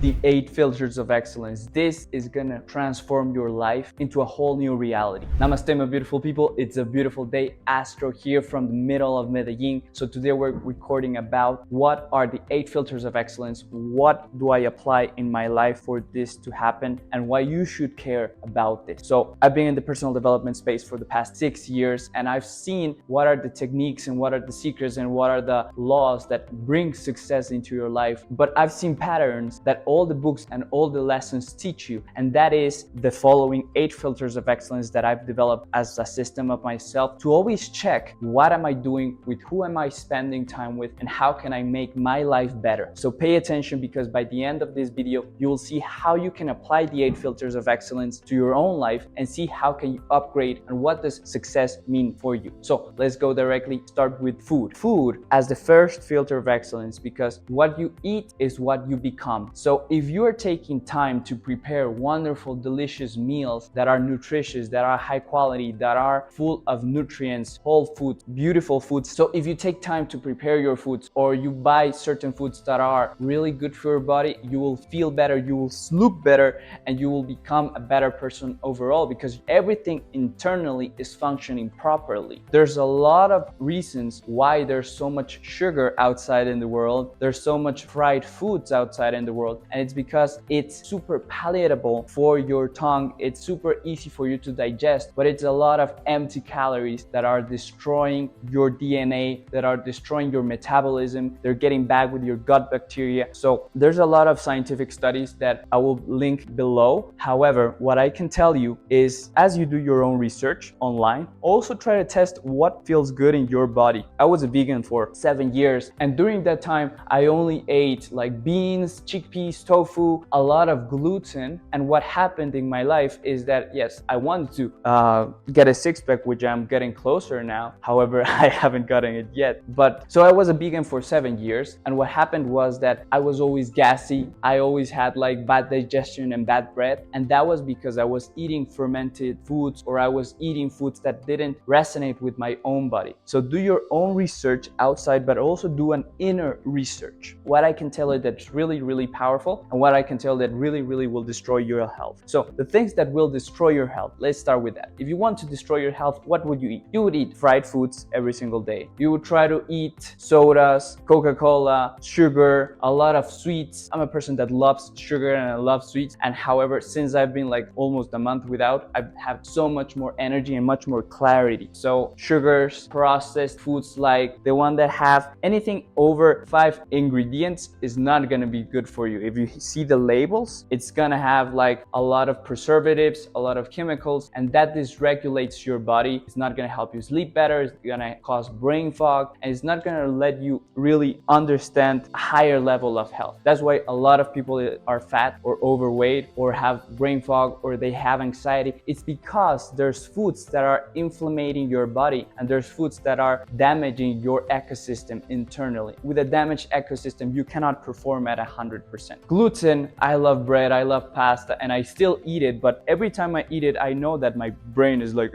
the 8 filters of excellence. This is gonna transform your life into a whole new reality. Namaste, my beautiful people. It's a beautiful day. Astro here from the middle of Medellin. So today we're recording about what are the 8 filters of excellence, what do I apply in my life for this to happen, and why you should care about this. So I've been in the personal development space for the past 6 years, and I've seen what are the techniques and what are the secrets and what are the laws that bring success into your life. But I've seen patterns that all the books and all the lessons teach you, and that is the following 8 filters of excellence that I've developed as a system of myself to always check what am I doing, with who am I spending time with, and how can I make my life better. So pay attention, because by the end of this video you will see how you can apply the 8 filters of excellence to your own life and see how can you upgrade and what does success mean for you. So let's go directly start with food. Food as the first filter of excellence, because what you eat is what you become. So if you are taking time to prepare wonderful, delicious meals that are nutritious, that are high quality, that are full of nutrients, whole food, beautiful foods. So if you take time to prepare your foods, or you buy certain foods that are really good for your body, you will feel better, you will look better, and you will become a better person overall, because everything internally is functioning properly. There's a lot of reasons why there's so much sugar outside in the world, there's so much fried foods outside in the world, and it's because it's super palatable for your tongue, it's super easy for you to digest, but it's a lot of empty calories that are destroying your DNA, that are destroying your metabolism, they're getting back with your gut bacteria. So there's a lot of scientific studies that I will link below. However, what I can tell you is, as you do your own research online, also try to test what feels good in your body. I was a vegan for 7 years, and during that time I only ate like beans, chickpeas, tofu, a lot of gluten. And what happened in my life is that, yes, I wanted to get a six-pack, which I'm getting closer now. However, I haven't gotten it yet. But so I was a vegan for 7 years, and what happened was that I was always gassy. I always had like bad digestion and bad breath, and that was because I was eating fermented foods, or I was eating foods that didn't resonate with my own body. So do your own research outside, but also do an inner research. What I can tell you that's really, really powerful, and what I can tell that really, really will destroy your health. So the things that will destroy your health, let's start with that. If you want to destroy your health, what would you eat? You would eat fried foods every single day. You would try to eat sodas, Coca-Cola, sugar, a lot of sweets. I'm a person that loves sugar and I love sweets, and however, since I've been like almost a month without, I have so much more energy and much more clarity. So sugars, processed foods, like the one that have anything over 5 ingredients is not gonna be good for you. If you see the labels, it's gonna have like a lot of preservatives, a lot of chemicals, and that dysregulates your body. It's not gonna help you sleep better, it's gonna cause brain fog, and it's not gonna let you really understand a higher level of health. That's why a lot of people are fat or overweight or have brain fog or they have anxiety. It's because there's foods that are inflamming your body, and there's foods that are damaging your ecosystem internally. With a damaged ecosystem, you cannot perform at 100%. Gluten, I love bread, I love pasta, and I still eat it, but every time I eat it, I know that my brain is like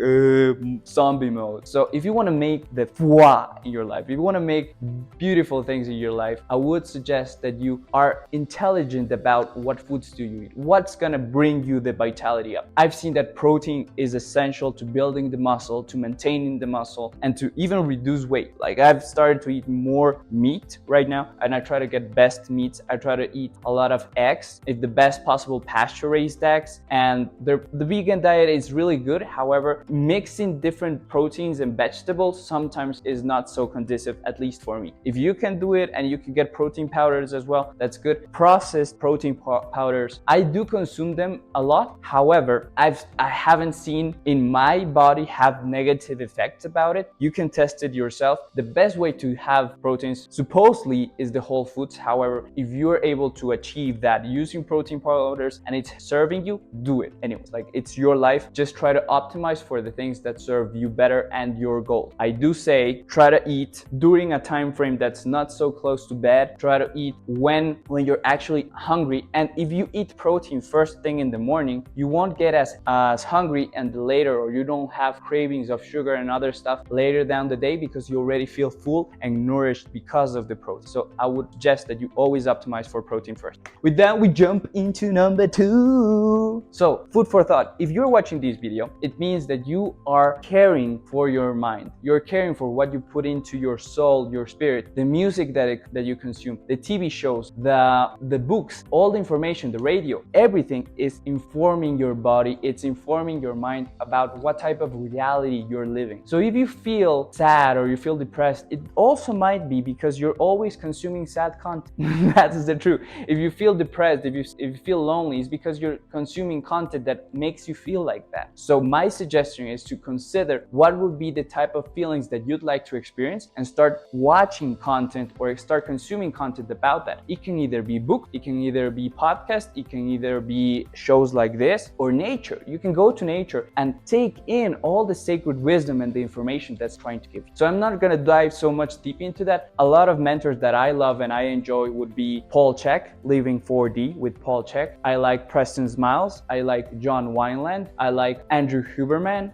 zombie mode. So if you want to make the foie in your life, if you want to make beautiful things in your life, I would suggest that you are intelligent about what foods do you eat, what's gonna bring you the vitality up. I've seen that protein is essential to building the muscle, to maintaining the muscle, and to even reduce weight. Like I've started to eat more meat right now, and I try to get best meats. I try to eat a lot of eggs, if the best possible pasture-raised eggs, and the vegan diet is really good. However, mixing different proteins and vegetables sometimes is not so conducive, at least for me. If you can do it and you can get protein powders as well, that's good. Processed protein powders, I do consume them a lot. However, I haven't seen in my body have negative effects about it. You can test it yourself. The best way to have proteins supposedly is the whole foods. However, if you're able to achieve that using protein powders and it's serving you, do it anyways. Like, it's your life. Just try to optimize for the things that serve you better and your goal. I do say try to eat during a time frame that's not so close to bed. Try to eat when you're actually hungry, and if you eat protein first thing in the morning, you won't get as hungry and later, or you don't have cravings of sugar and other stuff later down the day, because you already feel full and nourished because of the protein. So I would suggest that you always optimize for protein first. With that, we jump into number 2. So, food for thought. If you're watching this video, it means that you are caring for your mind. You're caring for what you put into your soul, your spirit, the music that you consume, the TV shows, the books, all the information, the radio, everything is informing your body, it's informing your mind about what type of reality you're living. So if you feel sad or you feel depressed, it also might be because you're always consuming sad content. That's the truth. If you feel depressed, if you feel lonely, it's because you're consuming content that makes you feel like that. So my suggestion is to consider what would be the type of feelings that you'd like to experience and start watching content or start consuming content about that. It can either be book, it can either be podcast, it can either be shows like this or nature. You can go to nature and take in all the sacred wisdom and the information that's trying to give you. So I'm not going to dive so much deep into that. A lot of mentors that I love and I enjoy would be Paul Chek, Living 4D with Paul Chek. I like Preston Smiles. I like John Wineland. I like Andrew Huberman.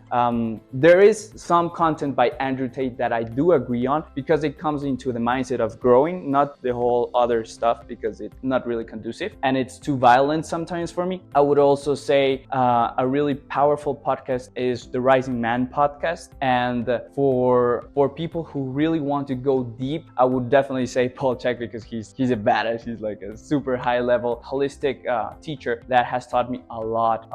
There is some content by Andrew Tate that I do agree on because it comes into the mindset of growing, not the whole other stuff because it's not really conducive and it's too violent sometimes for me. I would also say a really powerful podcast is the Rising Man podcast. And for people who really want to go deep, I would definitely say Paul Chek because he's a badass. He's like a super high level holistic teacher that has taught me a lot.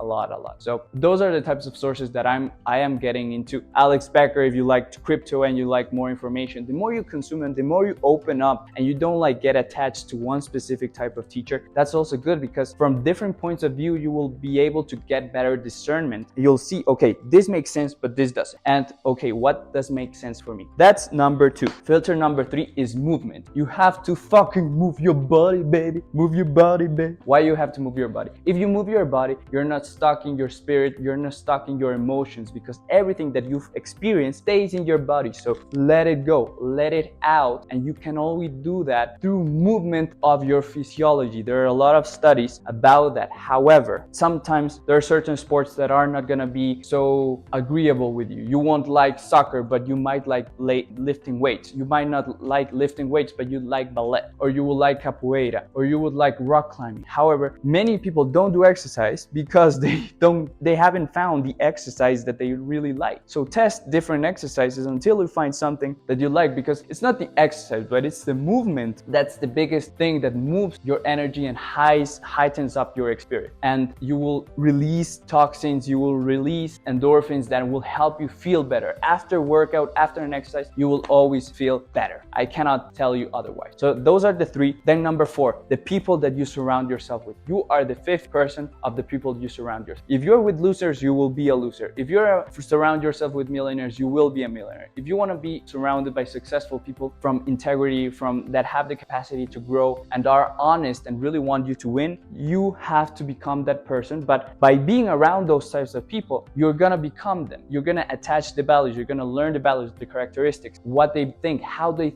So those are the types of sources that I am getting into. Alex Becker, if you like crypto and you like more information, the more you consume and the more you open up and you don't like get attached to one specific type of teacher, that's also good because from different points of view, you will be able to get better discernment. You'll see, okay, this makes sense, but this doesn't. And okay, what does make sense for me? That's number 2. Filter number 3 is movement. You have to fucking move your body, baby. Move your body, baby. Why you have to move your body? If you move your body, you're not stuck in your spirit, you're not stuck in your emotions because everything that you've experienced stays in your body. So let it go, let it out. And you can only do that through movement of your physiology. There are a lot of studies about that. However, sometimes there are certain sports that are not gonna be so agreeable with you. You won't like soccer, but you might like lifting weights. You might not like lifting weights, but you like ballet, or you will like capoeira, or you would like rock climbing. However, many people don't do exercise because they haven't found the exercise that they really like. So test different exercises until you find something that you like, because it's not the exercise, but it's the movement that's the biggest thing that moves your energy and heightens up your experience. And you will release toxins, you will release endorphins that will help you feel better. After workout, after an exercise, you will always feel better. I cannot tell you otherwise. So those are the 3. Then number 4, the people that you surround yourself with. You are the 5th person of the people you surround yourself. If you're with losers, you will be a loser. If you're surround yourself with millionaires, you will be a millionaire. If you want to be surrounded by successful people from integrity, from that have the capacity to grow and are honest and really want you to win, you have to become that person. But by being around those types of people, you're gonna become them. You're gonna attach the values, you're gonna learn the values, the characteristics, what they think, how they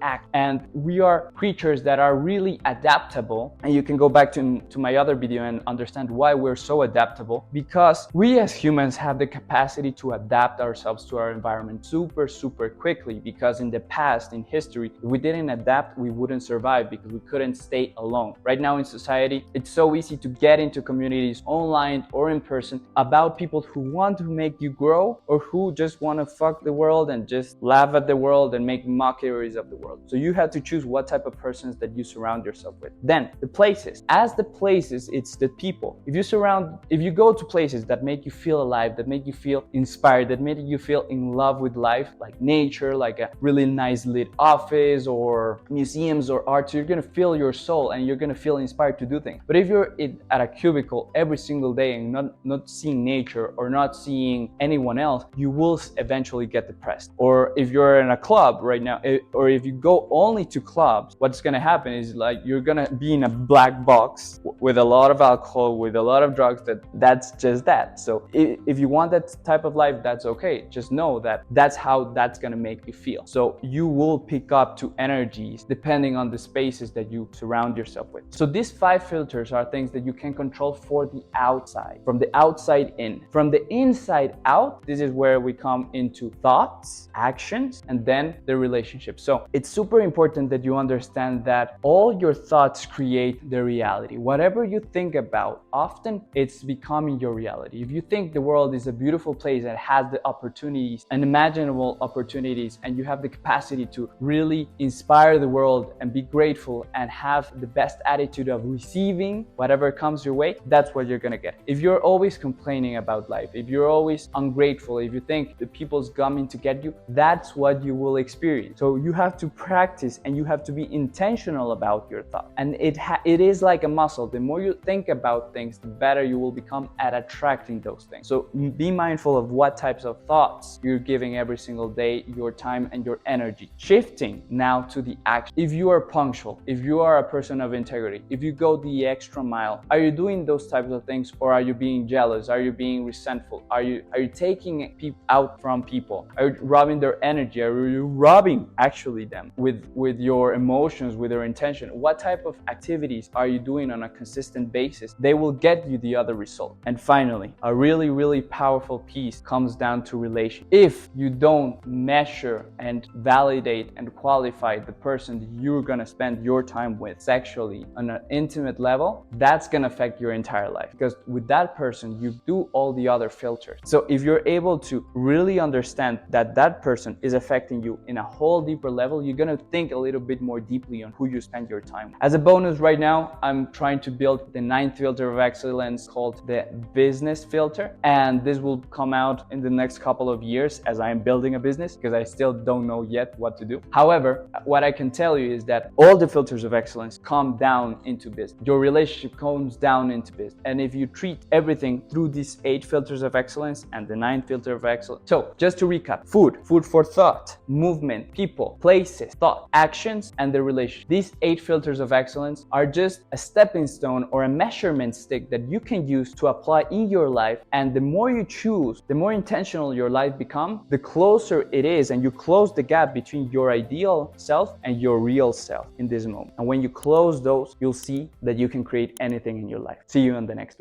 act. And we are creatures that are really adaptable. And you can go back to my other video and understand why we're so adaptable, because we as humans have the capacity to adapt ourselves to our environment super quickly. Because in the past, in history, if we didn't adapt, we wouldn't survive because we couldn't stay alone. Right now in society, it's so easy to get into communities online or in person about people who want to make you grow or who just want to fuck the world and just laugh at the world and make mockeries of the world. So you have to choose what type of persons that you surround yourself with. Then the places. As the places, it's the people. If you go to places that make you feel alive, that make you feel inspired, that make you feel in love with life, like nature, like a really nice lit office or museums or art, you're gonna feel your soul and you're gonna feel inspired to do things. But if you're at a cubicle every single day and not seeing nature or not seeing anyone else, you will eventually get depressed. Or if you're in a club right now, or if you go only to clubs, what's gonna happen is like you're gonna be in a black box with a lot of alcohol, with a lot of drugs. That's just that. So if you want that type of life, that's okay. Just know that that's how that's gonna make you feel. So you will pick up to energies depending on the spaces that you surround yourself with. So these 5 filters are things that you can control for the outside, from the outside in. From the inside out, this is where we come into thoughts, actions, and then the relationship. So it's super important that you understand that all your thoughts thoughts create the reality. Whatever you think about, often it's becoming your reality. If you think the world is a beautiful place that has the opportunities, unimaginable opportunities, and you have the capacity to really inspire the world and be grateful and have the best attitude of receiving whatever comes your way, that's what you're gonna get. If you're always complaining about life, if you're always ungrateful, if you think the people's coming to get you, that's what you will experience. So you have to practice and you have to be intentional about your thought. And it is like a muscle. The more you think about things, the better you will become at attracting those things. So be mindful of what types of thoughts you're giving every single day, your time and your energy. Shifting now to the action. If you are punctual, if you are a person of integrity, if you go the extra mile, are you doing those types of things, or are you being jealous? Are you being resentful? Are you taking people out from people? Are you robbing their energy? Are you robbing actually them with your emotions, with your intention? What type of activities are you doing on a consistent basis? They will get you the other result. And finally, a really powerful piece comes down to relation. If you don't measure and validate and qualify the person that you're gonna spend your time with sexually on an intimate level, that's gonna affect your entire life, because with that person you do all the other filters. So if you're able to really understand that that person is affecting you in a whole deeper level, you're gonna think a little bit more deeply on who you spend your time with. As a bonus, right now I'm trying to build the 9th filter of excellence called the business filter, and this will come out in the next couple of years as I am building a business, because I still don't know yet what to do. However, what I can tell you is that all the filters of excellence come down into business. Your relationship comes down into business. And if you treat everything through these 8 filters of excellence and the 9th filter of excellence. So just to recap: food for thought, movement, people, places, thought, actions, and the relationship. These 8 filters of excellence are just a stepping stone or a measurement stick that you can use to apply in your life. And the more you choose, the more intentional your life becomes, the closer it is, and you close the gap between your ideal self and your real self in this moment. And when you close those, you'll see that you can create anything in your life. See you in the next video.